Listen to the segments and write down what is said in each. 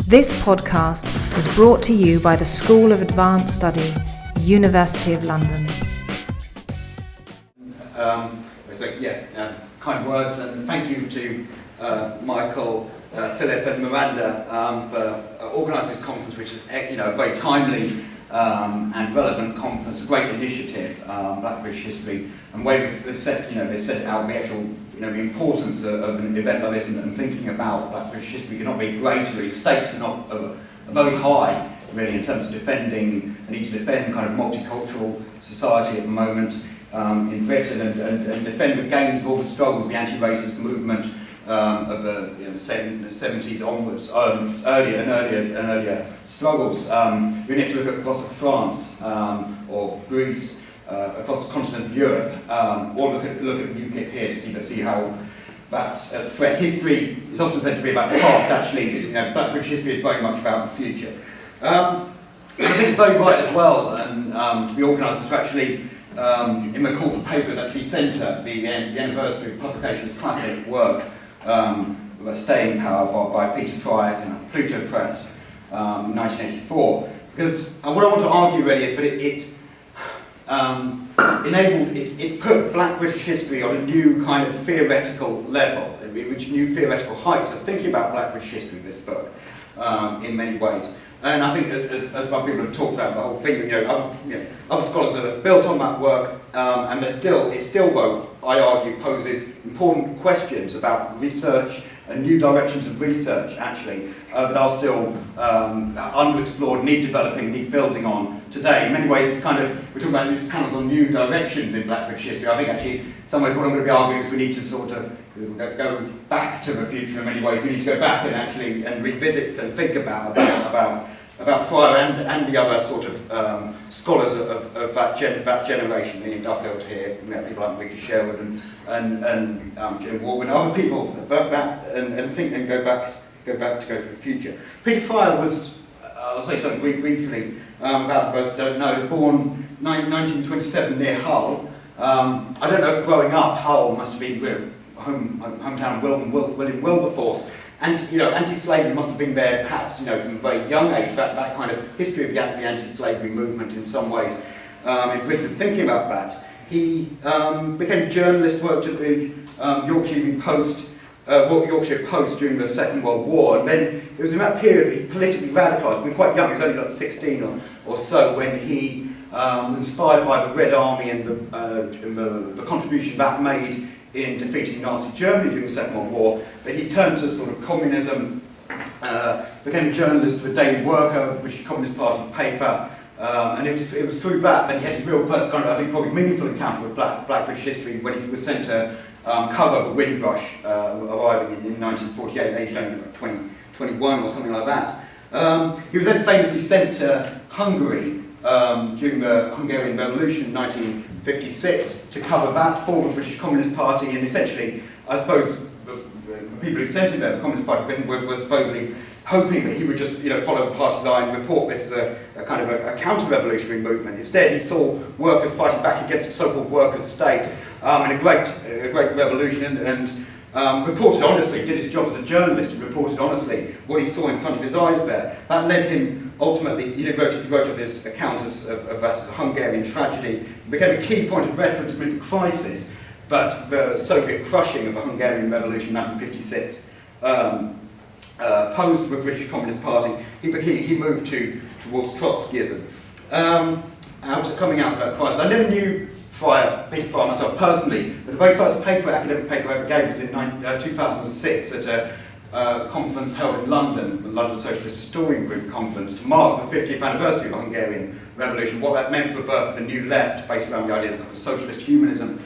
This podcast is brought to you by the School of Advanced Study, University of London. Kind words, and thank you to Michael, Philip and Miranda for organising this conference, which is a very timely and relevant conference, a great initiative, Black British History, and where they've set out the actual the importance of an event like this and thinking about Black British history cannot be greater. Really, stakes are not are very high, really, in terms of defending and need to defend kind of multicultural society at the moment in Britain and defend the gains of all the struggles, the anti-racist movement of the 70s onwards, earlier struggles. We need to look across France or Greece, across the continent of Europe, or look at UKIP here to see how that's a threat. History is often said to be about the past. Actually, Black British history is very much about the future. I think it's very right as well, and to be organised to actually, in the call for papers, actually centre the anniversary of publication of his classic work, Staying Power by Peter Fry and Pluto Press, 1984. Because what I want to argue really is that it put Black British history on a new kind of theoretical level, which new theoretical heights of thinking about Black British history, this book, in many ways. And I think, as other people have talked about the whole thing, other scholars have built on that work, and it still, though, I argue, poses important questions about research and new directions of research, actually, that are still underexplored, need developing, need building on today. In many ways, it's kind of, we're talking about these panels on new directions in Black British history. I think actually, in some ways, what I'm going to be arguing is we need to sort of go back to the future in many ways. We need to go back and actually revisit and think about Fryer and the other sort of scholars of that generation, meaning Duffield here, people like Ricky Sherwood and Jim Warren, other people about that, and think and go back to the future. Peter Fryer was, I'll say something briefly about those who don't know, born 1927 near Hull. I don't know if growing up Hull must have been hometown William Wilberforce. And anti-slavery must have been there, perhaps, from a very young age. That kind of history of the anti-slavery movement, in some ways, in Britain. Thinking about that, he became a journalist, worked at the Yorkshire Post during the Second World War, and then it was in that period he politically radicalised. When quite young, he was only like 16 or so, when he, inspired by the Red Army and the contribution that made in defeating Nazi Germany during the Second World War, but he turned to sort of communism, became a journalist for the Daily Worker, British Communist Party paper, and it was through that he had his real first kind of, I think, probably meaningful encounter with Black British history when he was sent to cover the Windrush, arriving in 1948, aged only 21 or something like that. He was then famously sent to Hungary during the Hungarian Revolution in 1956 to cover that for the British Communist Party, and essentially, I suppose, the people who sent him there, the Communist Party of Britain, were supposedly hoping that he would just follow the party line and report this as a kind of a counter-revolutionary movement. Instead, he saw workers fighting back against the so-called workers' state in a great revolution, and reported honestly, did his job as a journalist, and reported honestly what he saw in front of his eyes there. That led him, ultimately, he wrote of his account of that Hungarian tragedy. It became a key point of reference with the crisis, but the Soviet crushing of the Hungarian Revolution in 1956 posed for the British Communist Party. He moved towards Trotskyism. Coming out of that crisis, I never knew Peter Fryer myself personally, but the very first academic paper I ever gave was in 2006 at a conference held in London, the London Socialist Historian Group conference, to mark the 50th anniversary of the Hungarian Revolution, what that meant for the birth of a new left based around the ideas of socialist humanism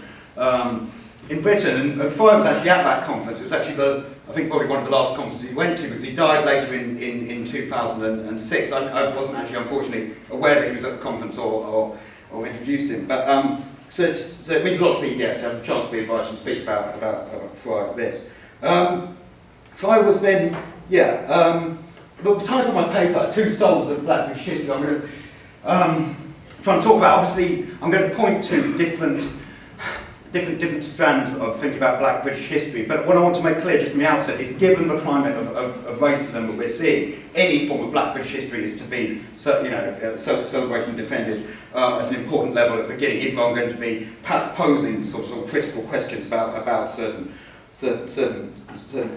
in Britain. And Fryer was actually at that conference. It was actually I think probably one of the last conferences he went to, because he died later in 2006. I wasn't actually, unfortunately, aware that he was at the conference or introduced him. But so it means a lot to me, to have a chance to be invited and speak about Fryer like this. Fryer was then, the title of my paper, Two Souls of Black British History, I'm going to try and talk about. Obviously, I'm going to point to different different strands of thinking about Black British history. But what I want to make clear just from the outset is, given the climate of racism that we're seeing, any form of Black British history is to be celebrated and defended at an important level at the beginning, even though I'm going to be perhaps posing sort of critical questions about certain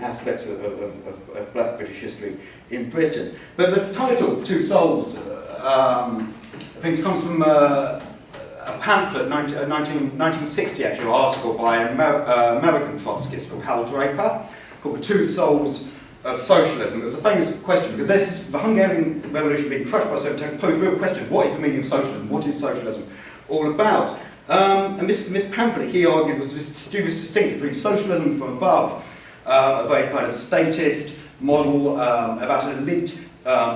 aspects of Black British history in Britain. But the title, Two Souls, I think it comes from a pamphlet, 1960 actually, article by an American Trotskyist called Hal Draper, called The Two Souls of Socialism. It was a famous question because the Hungarian Revolution being crushed by Soviet posed a real question: what is the meaning of socialism? What is socialism all about? And this pamphlet, he argued, was to do this distinction between socialism from above, a very kind of statist model about an elite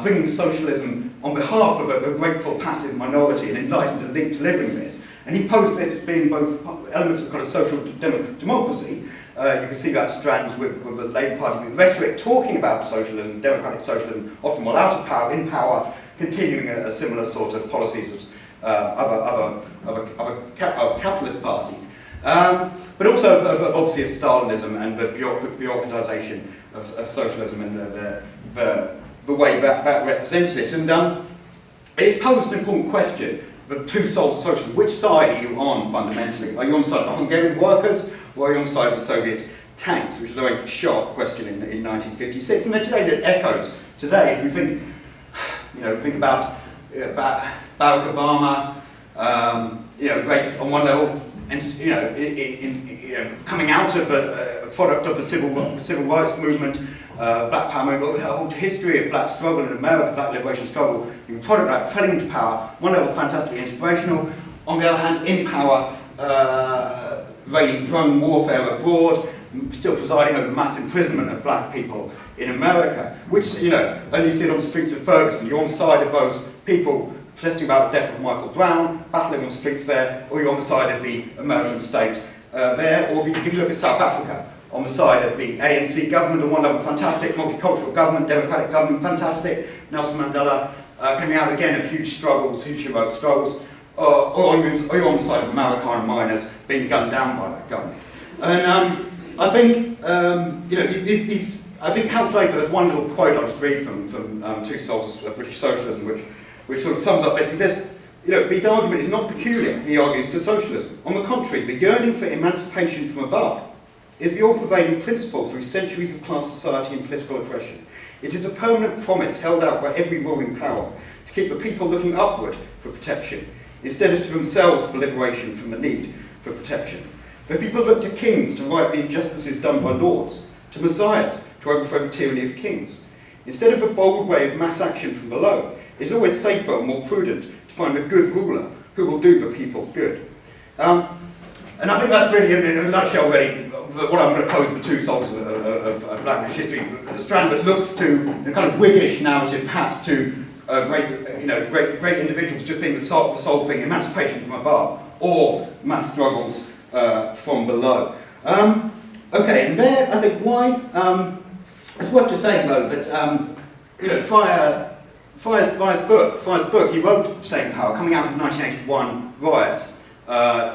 bringing socialism on behalf of a grateful passive minority, an enlightened elite delivering this. And he posed this as being both elements of kind of social democracy. You can see that strands with the Labour Party rhetoric talking about socialism, democratic socialism, often while out of power, in power, continuing a similar sort of policies as other capitalist parties. But also obviously of Stalinism and the bureaucratisation of socialism and the way that represents it. And it posed an important question: the two souls of socialism. Which side are you on fundamentally? Are you on the side of the Hungarian workers, or are you on the side of the Soviet tanks? Which was a very sharp question in 1956. And then today it echoes. Today, if you think about Barack Obama, great on one level, and coming out of a product of the civil rights movement, Black Power movement, the whole history of Black struggle in America, Black liberation struggle, in product that trailing to power, one level fantastically inspirational, on the other hand, in power, raining drone warfare abroad, still presiding over mass imprisonment of Black people in America, which, only you see it on the streets of Ferguson. You're on the side of those people protesting about the death of Michael Brown, battling on the streets there, or you're on the side of the American state there, or if you look at South Africa, on the side of the ANC government, on one level, fantastic, multicultural government, democratic government, fantastic, Nelson Mandela coming out again of huge struggles, huge heroic struggles, or you're on the side of American miners being gunned down by that government. And I think, I think Hal Draper, there's one little quote I'll just read from Two Souls of British Socialism, which sort of sums up this. He says, this argument is not peculiar, he argues, to socialism. On the contrary, the yearning for emancipation from above is the all-pervading principle through centuries of class society and political oppression. It is a permanent promise held out by every ruling power to keep the people looking upward for protection, instead of to themselves for liberation from the need for protection. The people look to kings to right the injustices done by lords, to messiahs to overthrow the tyranny of kings. Instead of a bold way of mass action from below, it is always safer and more prudent to find a good ruler who will do the people good. And I think that's really, in a nutshell, really, what I'm going to pose the two souls of Black British history. A strand that looks to a kind of Whiggish narrative, perhaps to great individuals just being the sole thing, emancipation from above, or mass struggles from below. Okay, and there, I think, why, it's worth just saying, though, that Fryer's book, he wrote Staying Power, coming out of 1981 riots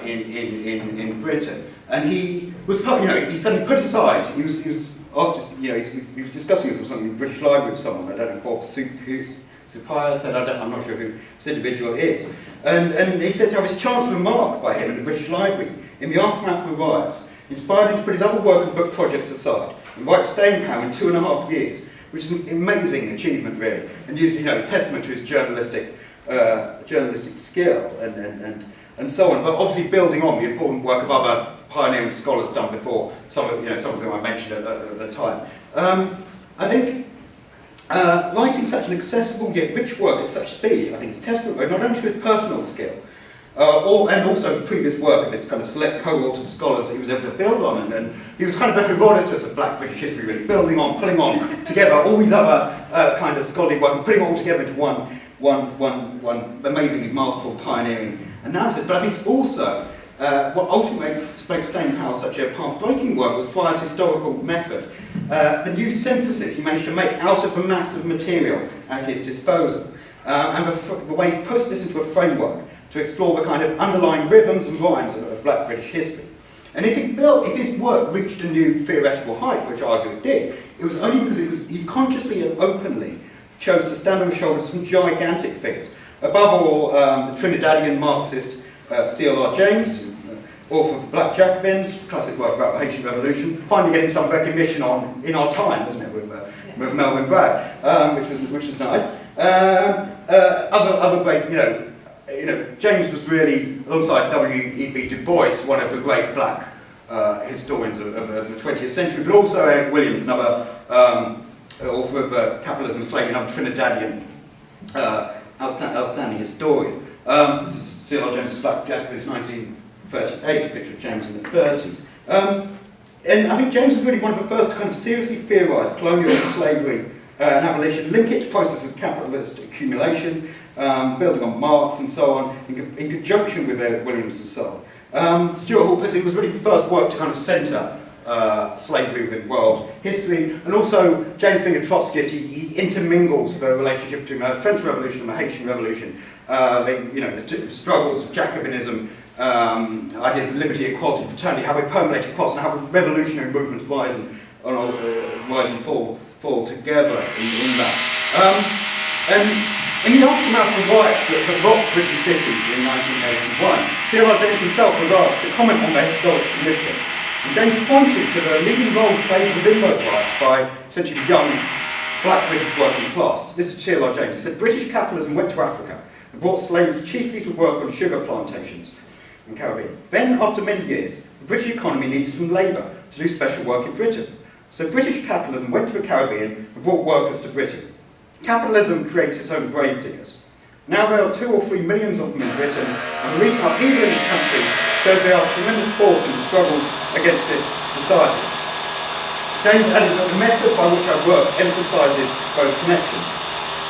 in Britain, and he was, he suddenly put aside. He was asked, he was discussing this or something in the British Library with someone. I don't know who's Supplier said, I'm not sure who this individual is, and he said to have his chance remark by him in the British Library in the aftermath of the riots inspired him to put his other work and book projects aside and write Staying Power in 2.5 years, which is an amazing achievement, really, and used, testament to his journalistic skill and so on. But obviously building on the important work of other pioneering scholars done before, some of them I mentioned at the time. I think writing such an accessible yet rich work at such speed, I think, is testament not only to his personal skill, and also the previous work of his kind of select cohort of scholars that he was able to build on, and he was kind of a Herodotus of Black British history, really, building on, pulling on together all these other kind of scholarly work and putting it all together into one amazingly masterful pioneering analysis. But I think it's also what ultimately makes Staying Power such a path-breaking work was Fryer's historical method. The new synthesis he managed to make out of the mass of material at his disposal, and the way he puts this into a framework to explore the kind of underlying rhythms and rhymes of Black British history. And if his work reached a new theoretical height, which I argue it did, it was only because he consciously and openly chose to stand on the shoulders of some gigantic figures. Above all, the Trinidadian Marxist C.L.R. James, author of The Black Jacobins, classic work about the Haitian Revolution, finally getting some recognition in our time, isn't it, with Melvin Bragg, which was nice. Other great, James was really, alongside W.E.B. Du Bois, one of the great black historians of the 20th century, but also Eric Williams, another author of Capitalism and Slavery, another Trinidadian outstanding historian. This is C.L.R. James's Black Jacobins, 1938, picture of James in the 30s. And I think James was really one of the first to kind of seriously theorise colonial slavery and abolition, link it to processes of capitalist accumulation, building on Marx and so on, in conjunction with Eric Williams and so on. Stuart Hall puts it was really the first work to kind of centre slavery within world history, and also James being a Trotskyist, he intermingles the relationship between the French Revolution and the Haitian Revolution, the struggles of Jacobinism, ideas of liberty, equality, fraternity, how they permeate across, and how the revolutionary movements rise and fall together in that. And in the aftermath of the riots that rocked British cities in 1981, C.L.R. James himself was asked to comment on their historic significance. And James pointed to the leading role played within those riots by essentially the young black British working class. This is C.L.R. James. He said, British capitalism went to Africa and brought slaves chiefly to work on sugar plantations in the Caribbean. Then, after many years, the British economy needed some labour to do special work in Britain. So British capitalism went to the Caribbean and brought workers to Britain. Capitalism creates its own grave diggers. Now there are 2 or 3 million of them in Britain, and the recent upheaval in this country shows they are a tremendous force in the struggles against this society. James added that the method by which I work emphasises those connections.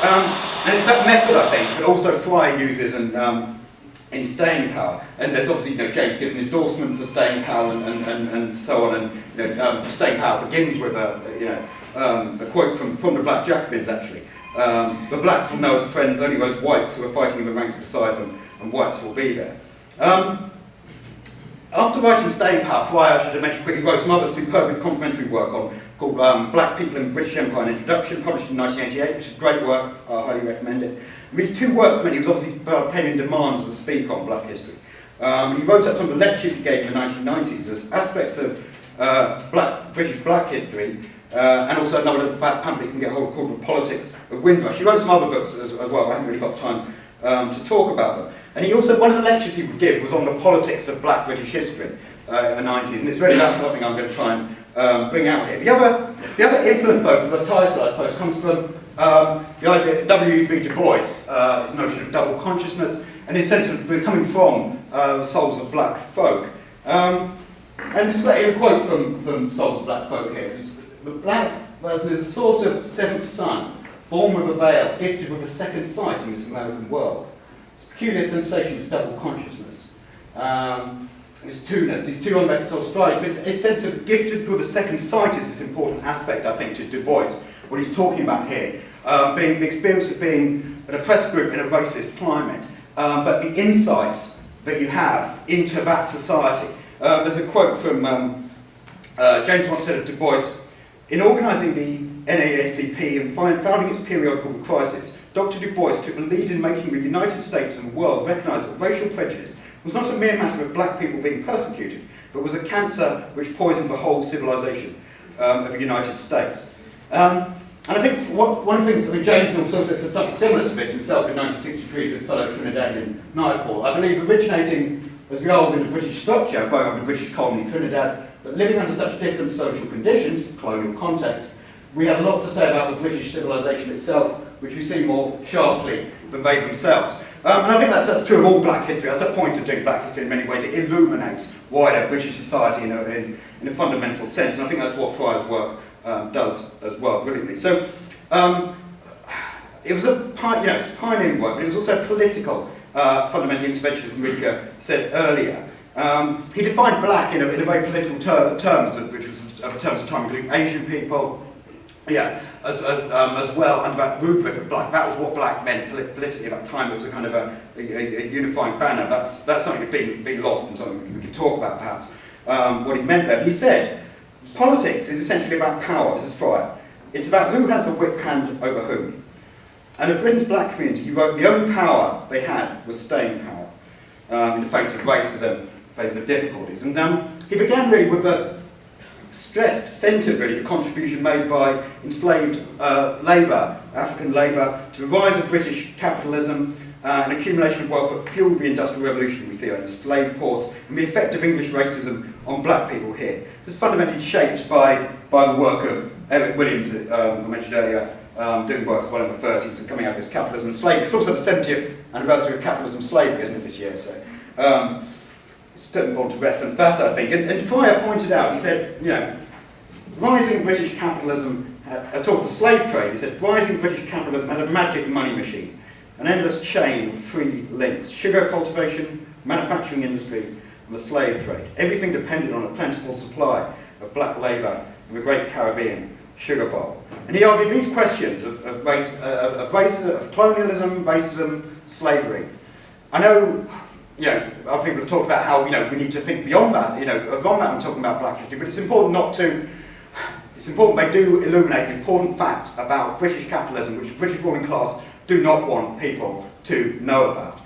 And in that method, I think, that also Fryer uses in Staying Power, and there's obviously, James gives an endorsement for Staying Power and so on, and Staying Power begins with a quote from the Black Jacobins, actually. The blacks will know as friends only those whites who are fighting in the ranks beside them, and whites will be there. After writing Staying Power, Fryer, I should have mentioned quickly, wrote some other superb complementary work called Black People in British Empire, an Introduction, published in 1988, which is great work, I highly recommend it. And these 2 works meant he was obviously came in demand as a speaker on black history. He wrote up some of the lectures he gave in the 1990s as aspects of British black history, and also another pamphlet you can get hold of called The Politics of Windrush. He wrote some other books as well, I haven't really got time to talk about them. And he also, one of the lectures he would give was on the politics of black British history in the 90s, and it's really that's something I'm going to try and bring out here. The other influence, though, for the title, I suppose, comes from the idea of W.E.B. Du Bois, his notion of double consciousness, and his sense of coming from the souls of black folk. And this is a quote from Souls of Black Folk here. The black person is a sort of 7th son, born with a veil, gifted with a second sight in this American world. It's a peculiar sensation, it's double consciousness. This two-ness, these two unreconciled strides, but it's a sense of gifted with a second sight is this important aspect, I think, to Du Bois, what he's talking about here. Being the experience of being an oppressed group in a racist climate, but the insights that you have into that society. There's a quote from James once said of Du Bois, in organising the NAACP and founding its periodical The Crisis, Dr. Du Bois took the lead in making the United States and the world recognise that racial prejudice was not a mere matter of black people being persecuted, but was a cancer which poisoned the whole civilization of the United States. And I think one of the things, James also said something similar to this himself in 1963 to his fellow Trinidadian Naipaul. I believe originating as we are within the British structure, both under the British colony Trinidad, but living under such different social conditions, colonial context, we have a lot to say about the British civilization itself, which we see more sharply than they themselves. And I think that's true of all black history. That's the point of doing black history in many ways. It illuminates wider British society in a fundamental sense, and I think that's what Fryer's work does as well, brilliantly. So it was it's pioneering work, but it was also political, fundamental intervention, as Rika said earlier. He defined black in a very political terms, which was terms of time, including Asian people, as well, under that rubric of black. That was what black meant politically at that time. It was a kind of a unifying banner. That's something that's been lost and something we can talk about perhaps what he meant there. He said, politics is essentially about power. This is Fryer. It's about who has the whip hand over whom. And of Britain's black community, he wrote, the only power they had was staying power in the face of racism, in the face of difficulties. And he began really with a centred really the contribution made by enslaved labour, African labour, to the rise of British capitalism, and accumulation of wealth that fueled the Industrial Revolution we see on the slave ports, and the effect of English racism on black people here. This is fundamentally shaped by the work of Eric Williams, I mentioned earlier, doing work as well in the 30s and coming out of his Capitalism and Slavery. It's also the 70th anniversary of capitalism and slavery, isn't it, this year? So it's important to reference that, I think. And Fryer pointed out, he said, you know, rising British capitalism, talk of the slave trade, he said, rising British capitalism had a magic money machine, an endless chain of free links, sugar cultivation, manufacturing industry, and the slave trade. Everything depended on a plentiful supply of black labour from the Great Caribbean sugar bowl. And he argued these questions of race, of colonialism, racism, slavery. I know, you know, other people have talked about how, you know, we need to think beyond that, you know, beyond that I'm talking about black history, but it's important not to, it's important they do illuminate important facts about British capitalism, which the British ruling class do not want people to know about.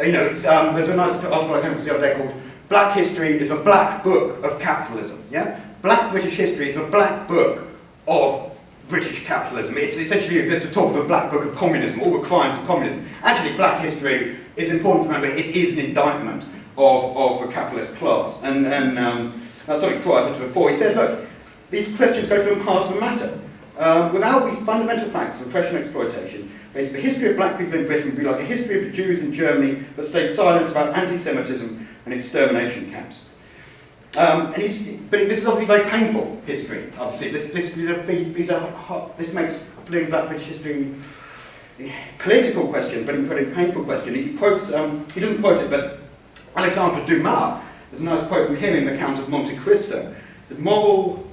You know, it's, there's a nice article I came across the other day called Black History is a Black Book of Capitalism. Yeah? Black British History is a black book of British capitalism. It's essentially to talk of a black book of communism, all the crimes of communism. Actually, black history is important to remember. It is an indictment of the capitalist class. And that's something Fryer put to before. He said, look, these questions go to the heart of the matter. Without these fundamental facts of oppression and exploitation, basically the history of black people in Britain would be like a history of the Jews in Germany that stayed silent about anti-Semitism and extermination camps. But this is obviously very painful history. Obviously, this makes putting black British history a political question, but incredibly painful question. He quotes, he doesn't quote it, but Alexandre Dumas, there's a nice quote from him in the Count of Monte Cristo, that moral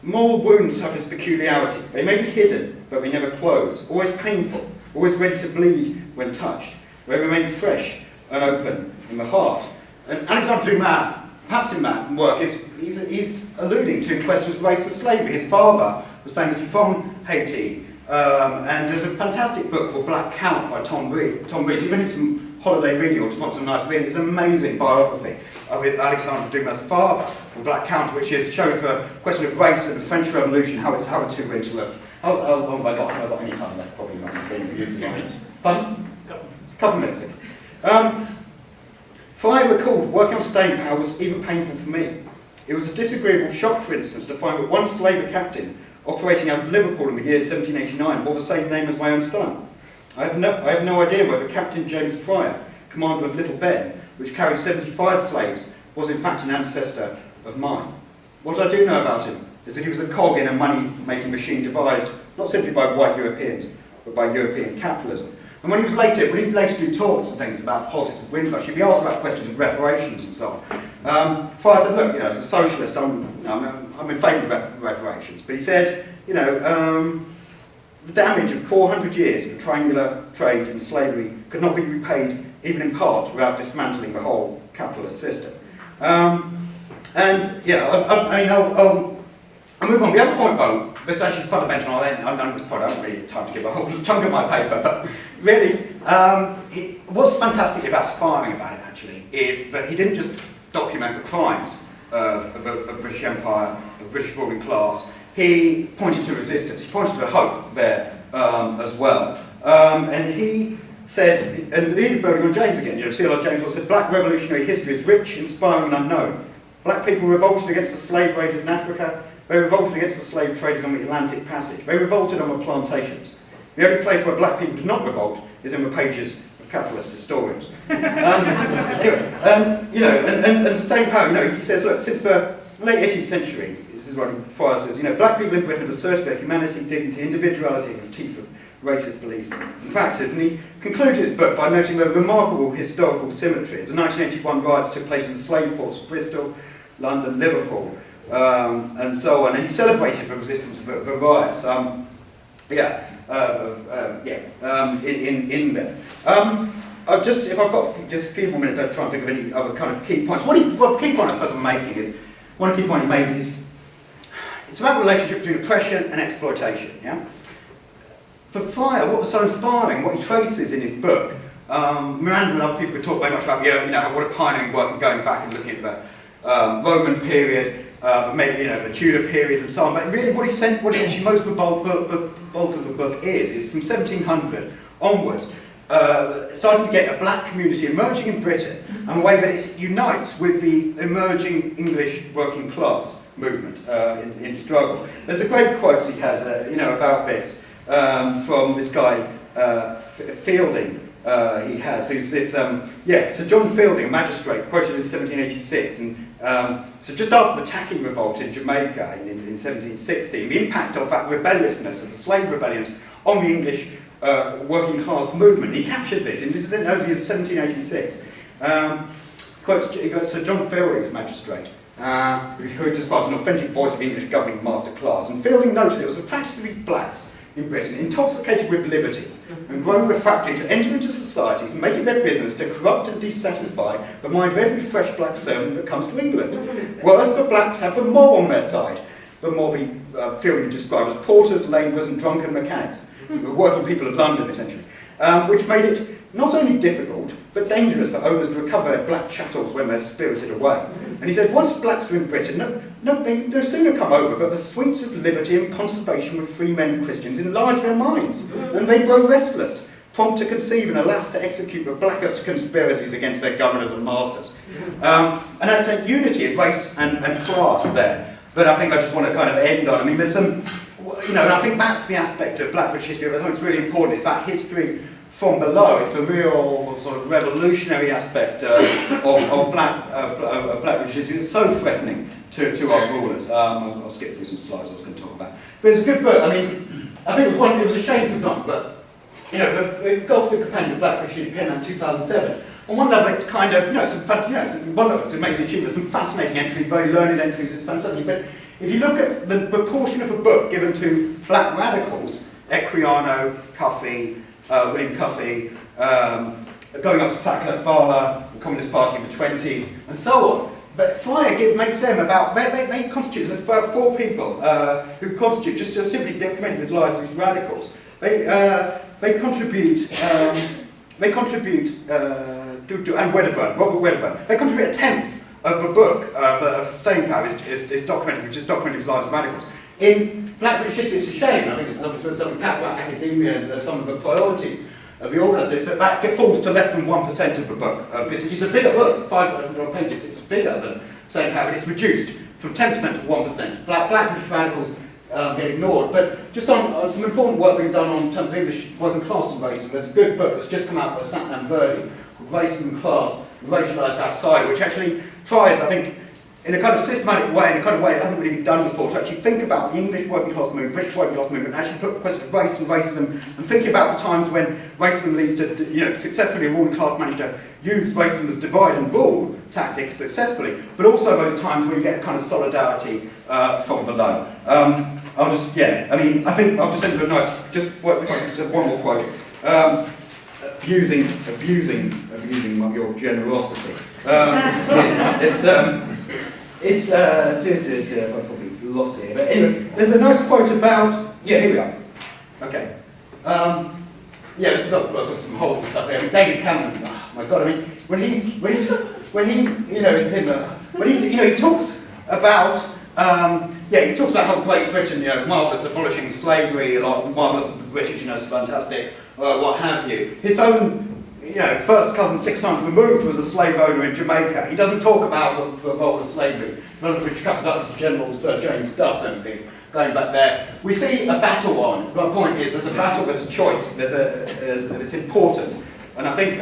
wounds have this peculiarity. They may be hidden, but they never close. Always painful, always ready to bleed when touched. They remain fresh and open in the heart. And Alexandre Dumas, perhaps in that work, he's alluding to questions of race and slavery. His father was famously from Haiti, and there's a fantastic book called Black Count by Tom Reed. Tom Reed, even if it's some holiday reading or just want some nice reading, it's an amazing biography of Alexandre Dumas' father, from Black Count, which shows the question of race and the French Revolution, how the two were interlinked. Oh my God, have I got any time left? Probably not. Been using it. Fun? Couple minutes. Fryer recalled working on staying power was even painful for me. It was a disagreeable shock, for instance, to find that one slaver captain operating out of Liverpool in the year 1789 bore the same name as my own son. I have no idea whether Captain James Fryer, commander of Little Ben, which carried 75 slaves, was in fact an ancestor of mine. What I do know about him is that he was a cog in a money-making machine devised not simply by white Europeans, but by European capitalism. And when he later do talks and things about politics of Windrush, he'd be asked about questions of reparations and so on. Fryer said, look, you know, as a socialist, I'm in favour of reparations. But he said, you know, the damage of 400 years of triangular trade and slavery could not be repaid, even in part, without dismantling the whole capitalist system. And yeah, I'll move on. The other point, though, that's actually fundamental. I know this point, I haven't really time to give a whole chunk of my paper, but really, what's fantastic about Sparring about it, actually, is that he didn't just document the crimes of the British Empire, the British ruling class. He pointed to resistance. He pointed to hope there as well. And he said, and really building on James again, you know, C.L.R. James said, black revolutionary history is rich, inspiring and unknown. Black people revolted against the slave raiders in Africa. They revolted against the slave traders on the Atlantic Passage. They revolted on the plantations. The only place where black people did not revolt is in the pages of capitalist historians. Anyway, you know, and staying power, you know, he says, look, since the late 18th century, this is what Fryer says, you know, black people in Britain have asserted their humanity, dignity, individuality in the teeth of racist beliefs and practices. And he concluded his book by noting the remarkable historical symmetries. The 1981 riots took place in the slave ports of Bristol, London, Liverpool, and so on. And he celebrated the resistance of the riots. In there. if I've got just a few more minutes, I'll try and think of any other kind of key points. Well, the key point I suppose I'm making is, one key point he made is, it's about the relationship between oppression and exploitation, yeah? For Fryer, what was so inspiring, what he traces in his book, Miranda and other people could talk very much about, what a pioneering work and going back and looking at the Roman period, maybe the Tudor period and so on. But really, what actually most of the bulk of the book is from 1700 onwards, starting to get a black community emerging in Britain, and a way that it unites with the emerging English working class movement in struggle. There's a great quote he has, about this from this guy Fielding. He has, who's this, so John Fielding, a magistrate, quoted in 1786, and so just after the Tacking Revolt in Jamaica in 1760, the impact of that rebelliousness of the slave rebellions on the English working class movement. He captures this in 1786. He got Sir John Fielding as magistrate, who describes an authentic voice of the English governing master class. And Fielding noted it was the practice of these blacks in Britain, intoxicated with liberty and grown refractory to enter into societies and make it their business to corrupt and dissatisfy the mind of every fresh black servant that comes to England. Whereas the blacks have the mob on their side, the mob Fielding described as porters, labourers and drunken mechanics, the working people of London essentially, which made it not only difficult but dangerous for owners to recover their black chattels when they're spirited away. And he said once blacks were in Britain, they no sooner come over, but the sweets of liberty and conservation with free men and Christians enlarge their minds, and they grow restless, prompt to conceive and alas to execute the blackest conspiracies against their governors and masters. And that's a unity of race and class there, but I think I just want to kind of end on, there's some, and I think that's the aspect of black British history that I think it's really important, is that history from below. It's a real sort of revolutionary aspect of black British history. It's so threatening to our rulers. I'll skip through some slides I was going to talk about. But it's a good book. I think it was a shame, for example, that the Goldfield Companion of Black British History came out in 2007. On one level, it kind of, it's an amazing achievement. There's some fascinating entries, very learned entries. It's fantastic. But if you look at the proportion of a book given to black radicals, Equiano, Cuffey, William Cuffey, going up to Sackler, Fowler, the Communist Party in the 20s, and so on. But Fryer makes them about, they constitute, there's about 4 people who constitute, just simply documenting the lives of these radicals. They contribute, and Wedderburn, Robert Wedderburn, they contribute a tenth of the book of Staying Power is documented, which is documenting the lives of radicals. In Black British history, it's a shame. I think it's something perhaps about academia and some of the priorities of the organisers, but that falls to less than 1% of the book. It's a bigger book, it's 500 pages, it's bigger than Staying Power, but it's reduced from 10% to 1%. Black British radicals get ignored, but just on some important work we've done in terms of English working class and racism. There's a good book that's just come out by Satnam Verdi called Racism and Class, Racialised Outside, which actually tries, I think, in a kind of systematic way, in a kind of way that hasn't really been done before, to actually think about the English working class movement, British working class movement, and actually put the question of race and racism, and thinking about the times when racism leads to, successfully a ruling class managed to use racism as divide and rule tactic successfully, but also those times when you get a kind of solidarity from below. I think I'll just end with a nice, just one more quote. Abusing your generosity. I've probably lost it here, but anyway, there's a nice quote about, here we are. Okay. This is I've got some whole stuff here. David Cameron, oh my God, when he talks about, he talks about how Great Britain, marvellous, abolishing slavery, a lot marvellous of the British, fantastic, what have you. His own, first cousin 6 times removed was a slave owner in Jamaica. He doesn't talk about the role of slavery, which comes up to General Sir James Duff and going back there. We see a battle on. My point is, there's a battle, there's a choice, it's important. And I think,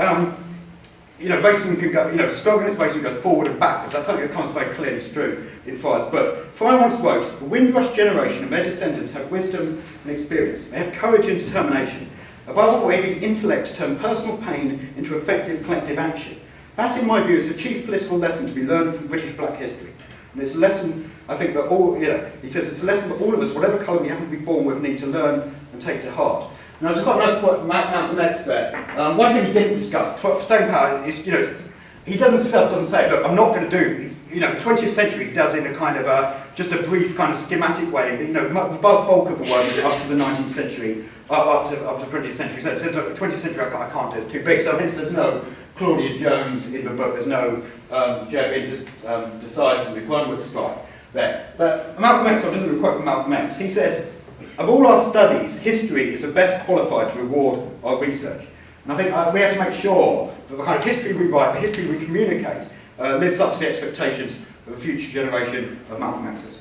racism can go, struggle against racism goes forward and backwards. That's something that comes very clearly through in Fryer's book. Fryer once wrote, "The Windrush generation and their descendants have wisdom and experience. They have courage and determination. Above all, the intellect to turn personal pain into effective collective action. That, in my view, is the chief political lesson to be learned from British black history. And it's a lesson, I think, that he says it's a lesson that all of us, whatever colour we happen to be born with, need to learn and take to heart." And I've just got another point, Malcolm X there. One thing he didn't discuss, for staying power, is, you know, he doesn't say, look, I'm not going to do, you know, the 20th century he does in a kind of just a brief kind of schematic way. You know, the vast bulk of the work is up to the 19th century, up to 20th century. So look, the 20th century I can't do, it's too big. So hence there's no Claudia Jones in the book, there's no Jebin Decide from the Commonwealth strike there. But Malcolm X, I'm just going to quote from Malcolm X, he said, of all our studies, history is the best qualified to reward our research. And I think we have to make sure that the kind of history we write, the history we communicate, lives up to the expectations of a future generation of Malcolm X's.